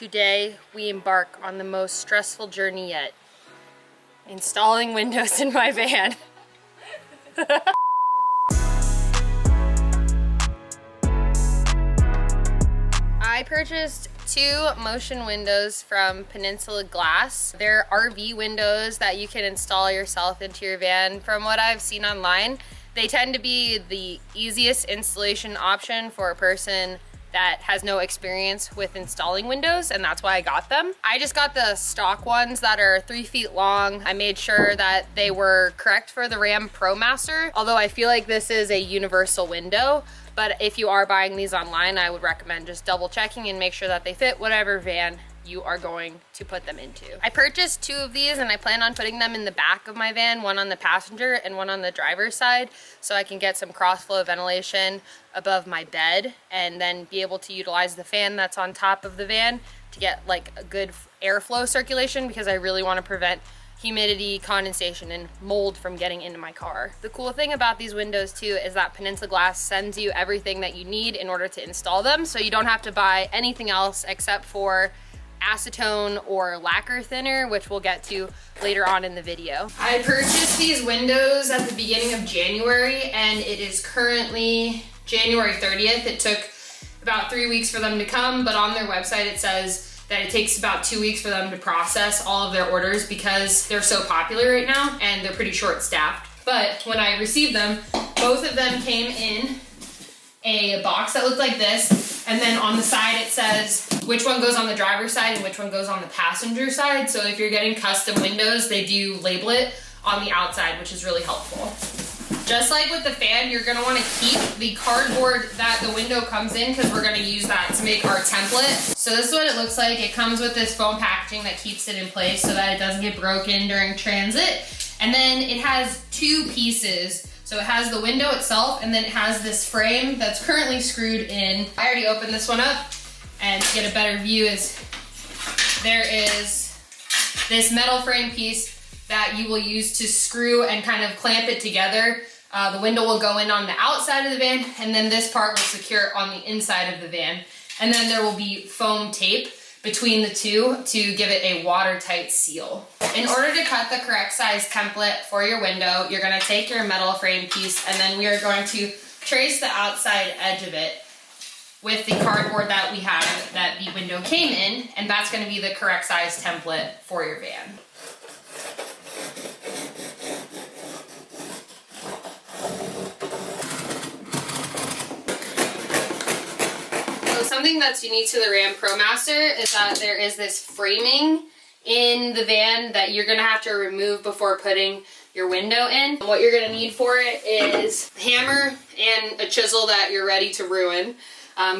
Today, we embark on the most stressful journey yet. Installing windows in my van. I purchased 2 motion windows from Peninsula Glass. They're RV windows that you can install yourself into your van. From what I've seen online, they tend to be the easiest installation option for a person that has no experience with installing windows, and that's why I got them. I just got the stock ones that are 3 feet long. I made sure that they were correct for the Ram Promaster, although I feel like this is a universal window. But if you are buying these online, I would recommend just double checking and make sure that they fit whatever van you are going to put them into. I purchased 2 of these and I plan on putting them in the back of my van, one on the passenger and one on the driver's side, so I can get some cross flow ventilation above my bed and then be able to utilize the fan that's on top of the van to get like a good airflow circulation, because I really want to prevent humidity, condensation, and mold from getting into my car. The cool thing about these windows too is that Peninsula Glass sends you everything that you need in order to install them, so you don't have to buy anything else except for acetone or lacquer thinner, which we'll get to later on in the video. I purchased these windows at the beginning of January and it is currently January 30th. It took about 3 weeks for them to come, but on their website it says that it takes about 2 weeks for them to process all of their orders because they're so popular right now and they're pretty short-staffed. But when I received them, both of them came in a box that looked like this, and then on the side it says which one goes on the driver's side and which one goes on the passenger side. So if you're getting custom windows, they do label it on the outside, which is really helpful. Just like with the fan, you're gonna wanna keep the cardboard that the window comes in, because we're gonna use that to make our template. So this is what it looks like. It comes with this foam packaging that keeps it in place so that it doesn't get broken during transit. And then it has 2 pieces. So it has the window itself, and then it has this frame that's currently screwed in. I already opened this one up, and to get a better view is there is this metal frame piece that you will use to screw and kind of clamp it together. The window will go in on the outside of the van, and then this part will secure on the inside of the van. And then there will be foam tape between the two to give it a watertight seal. In order to cut the correct size template for your window, you're gonna take your metal frame piece and then we are going to trace the outside edge of it with the cardboard that we have that the window came in, and that's gonna be the correct size template for your van. Something that's unique to the Ram Promaster is that there is this framing in the van that you're gonna have to remove before putting your window in. What you're gonna need for it is a hammer and a chisel that you're ready to ruin,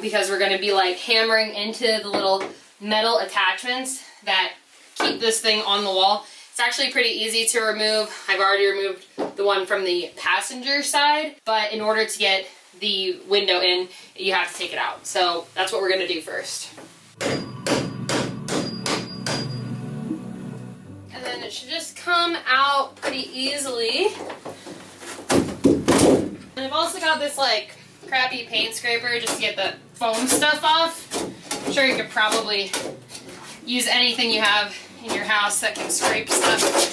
because we're gonna be like hammering into the little metal attachments that keep this thing on the wall. It's actually pretty easy to remove. I've already removed the one from the passenger side, but in order to get the window in, you have to take it out. So that's what we're gonna do first. And then it should just come out pretty easily. And I've also got this like crappy paint scraper just to get the foam stuff off. I'm sure you could probably use anything you have in your house that can scrape stuff.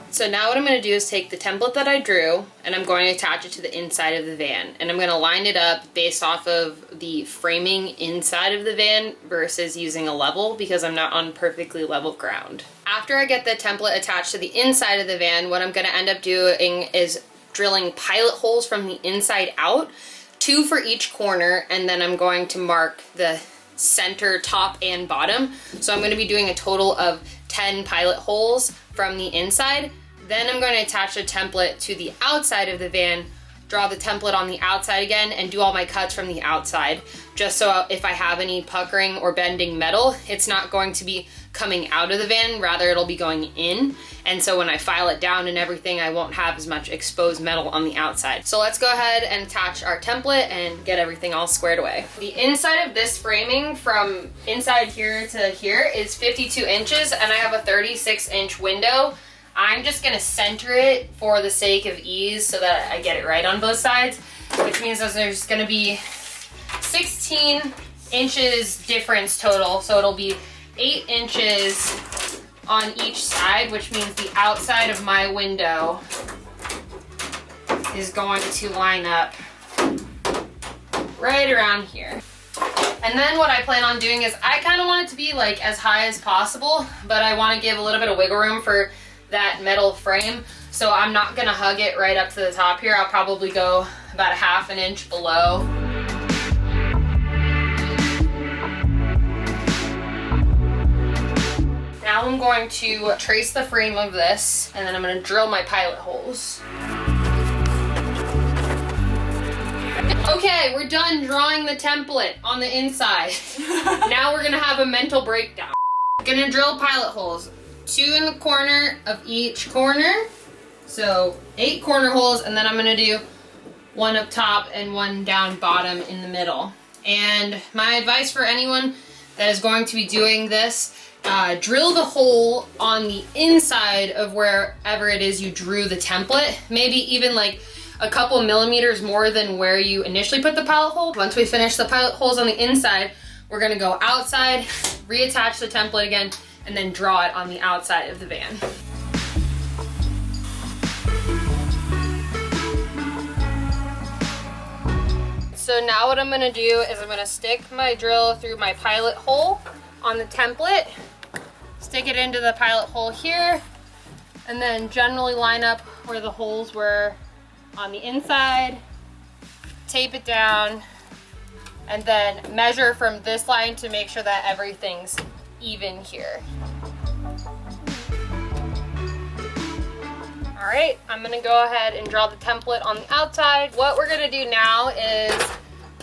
So now what I'm going to do is take the template that I drew and I'm going to attach it to the inside of the van, and I'm going to line it up based off of the framing inside of the van versus using a level, because I'm not on perfectly level ground. After I get the template attached to the inside of the van, what I'm going to end up doing is drilling pilot holes from the inside out, 2 for each corner, and then I'm going to mark the center, top, and bottom. So I'm going to be doing a total of 10 pilot holes from the inside. Then I'm going to attach a template to the outside of the van, draw the template on the outside again, and do all my cuts from the outside, just so if I have any puckering or bending metal, it's not going to be coming out of the van, rather it'll be going in. And so when I file it down and everything, I won't have as much exposed metal on the outside. So let's go ahead and attach our template and get everything all squared away. The inside of this framing from inside here to here is 52 inches, and I have a 36-inch window. I'm just gonna center it for the sake of ease so that I get it right on both sides. which means that there's gonna be 16 inches difference total. So it'll be 8 inches on each side, which means the outside of my window is going to line up right around here. And then what I plan on doing is I kind of want it to be like as high as possible, but I want to give a little bit of wiggle room for that metal frame. So I'm not gonna hug it right up to the top here. I'll probably go about 1/2 inch below. Now I'm going to trace the frame of this, and then I'm gonna drill my pilot holes. Okay, we're done drawing the template on the inside. Now we're gonna have a mental breakdown. Gonna drill pilot holes, 2 in the corner of each corner. So 8 corner holes, and then I'm gonna do 1 up top and 1 down bottom in the middle. And my advice for anyone that is going to be doing this, drill the hole on the inside of wherever it is you drew the template, maybe even like a couple millimeters more than where you initially put the pilot hole. Once we finish the pilot holes on the inside, we're gonna go outside, reattach the template again, and then draw it on the outside of the van. So now what I'm gonna do is I'm gonna stick my drill through my pilot hole on the template, stick it into the pilot hole here, and then generally line up where the holes were on the inside, tape it down, and then measure from this line to make sure that everything's even here. All right, I'm gonna go ahead and draw the template on the outside. What we're gonna do now is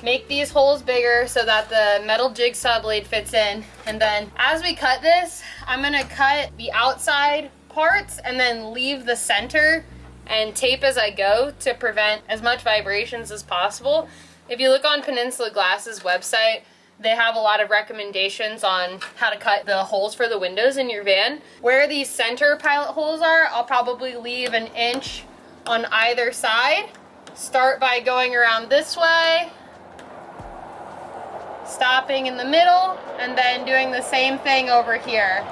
make these holes bigger so that the metal jigsaw blade fits in. And then as we cut this, I'm gonna cut the outside parts and then leave the center and tape as I go to prevent as much vibrations as possible. If you look on Peninsula Glass's website, they have a lot of recommendations on how to cut the holes for the windows in your van. Where these center pilot holes are, I'll probably leave 1 inch on either side. Start by going around this way, stopping in the middle, and then doing the same thing over here.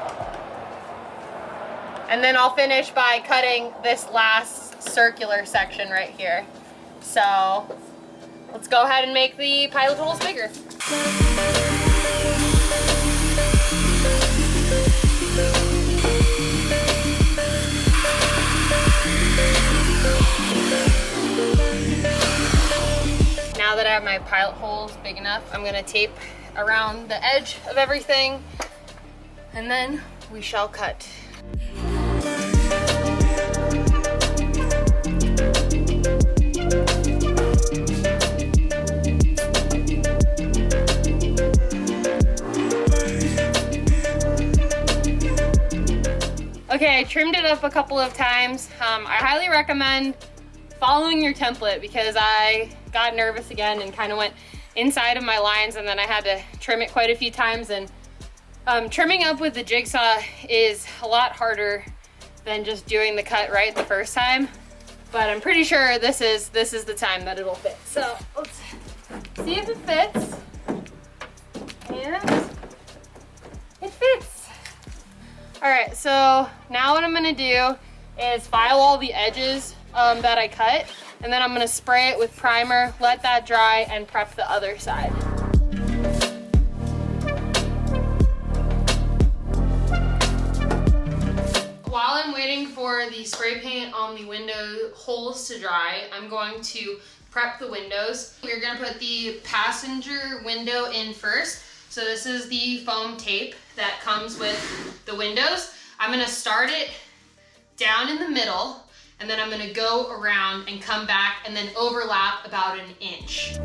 And then I'll finish by cutting this last circular section right here. So let's go ahead and make the pilot holes bigger. Now that I have my pilot holes big enough, I'm gonna tape around the edge of everything, and then we shall cut. Okay, I trimmed it up a couple of times. I highly recommend following your template because I got nervous again and kind of went inside of my lines, and then I had to trim it quite a few times. And trimming up with the jigsaw is a lot harder than just doing the cut right the first time. But I'm pretty sure this is the time that it'll fit. So let's see if it fits. And it fits. All right, so now what I'm gonna do is file all the edges that I cut, and then I'm gonna spray it with primer, let that dry, and prep the other side. While I'm waiting for the spray paint on the window holes to dry, I'm going to prep the windows. We're gonna put the passenger window in first. So this is the foam tape that comes with the windows. I'm gonna start it down in the middle, and then I'm gonna go around and come back and then overlap about 1 inch.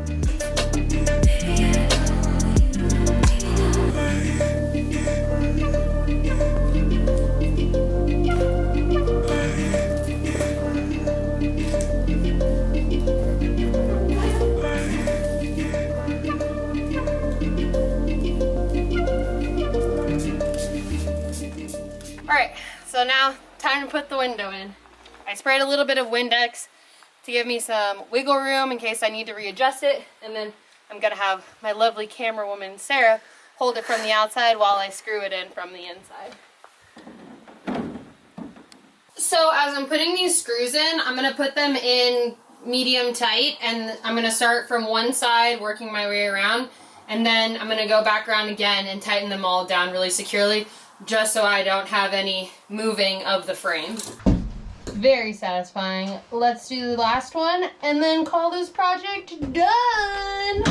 All right, so now time to put the window in. I sprayed a little bit of Windex to give me some wiggle room in case I need to readjust it. And then I'm gonna have my lovely camera woman, Sarah, hold it from the outside while I screw it in from the inside. So as I'm putting these screws in, I'm gonna put them in medium tight, and I'm gonna start from one side, working my way around, and then I'm gonna go back around again and tighten them all down really securely, just so I don't have any moving of the frame. Very satisfying. Let's do the last one and then call this project done.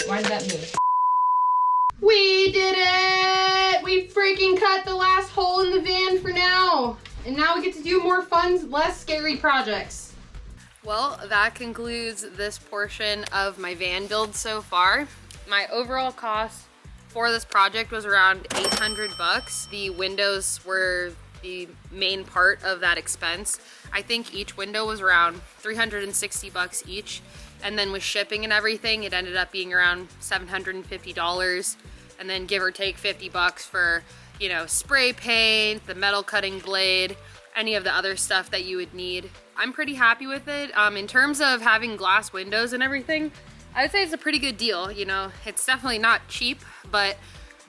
Why did that move? We did it! We freaking cut the last hole in the van for now. And now we get to do more fun, less scary projects. Well, that concludes this portion of my van build so far. My overall cost for this project was around 800 bucks. The windows were the main part of that expense. I think each window was around 360 bucks each. And then with shipping and everything, it ended up being around $750. And then give or take 50 bucks for, you know, spray paint, the metal cutting blade, any of the other stuff that you would need. I'm pretty happy with it. In terms of having glass windows and everything, I would say it's a pretty good deal. You know, it's definitely not cheap, but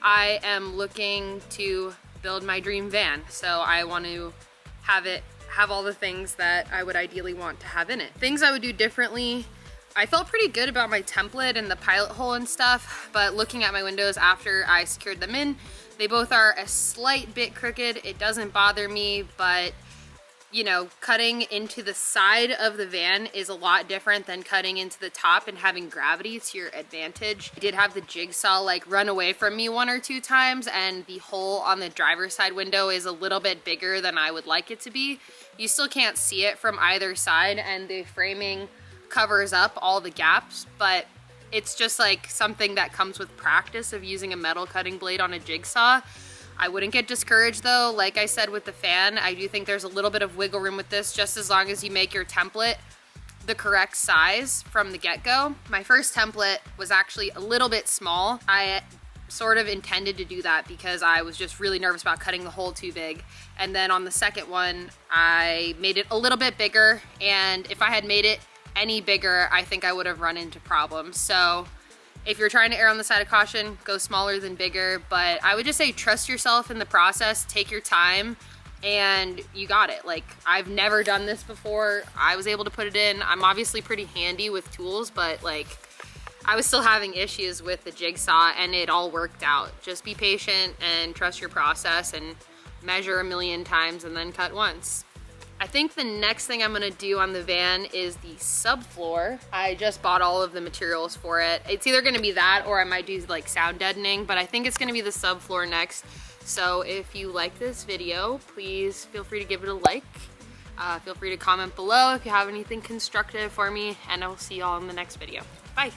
I am looking to build my dream van. So I want to have all the things that I would ideally want to have in it. Things I would do differently. I felt pretty good about my template and the pilot hole and stuff, but looking at my windows after I secured them in, they both are a slight bit crooked. It doesn't bother me, but you know, cutting into the side of the van is a lot different than cutting into the top and having gravity to your advantage. I did have the jigsaw like run away from me 1 or 2 times, and the hole on the driver's side window is a little bit bigger than I would like it to be. You still can't see it from either side, and the framing covers up all the gaps, but it's just like something that comes with practice of using a metal cutting blade on a jigsaw. I wouldn't get discouraged though. Like I said with the fan, I do think there's a little bit of wiggle room with this, just as long as you make your template the correct size from the get-go. My first template was actually a little bit small. I sort of intended to do that because I was just really nervous about cutting the hole too big. And then on the second one, I made it a little bit bigger, and if I had made it any bigger, I think I would have run into problems. So if you're trying to err on the side of caution, go smaller than bigger, but I would just say trust yourself in the process, take your time, and you got it. Like, I've never done this before. I was able to put it in. I'm obviously pretty handy with tools, but like, I was still having issues with the jigsaw, and it all worked out. Just be patient and trust your process and measure a million times and then cut once. I think the next thing I'm gonna do on the van is the subfloor. I just bought all of the materials for it. It's either gonna be that or I might do like sound deadening, but I think it's gonna be the subfloor next. So if you like this video, please feel free to give it a like. Feel free to comment below if you have anything constructive for me, and I will see y'all in the next video. Bye.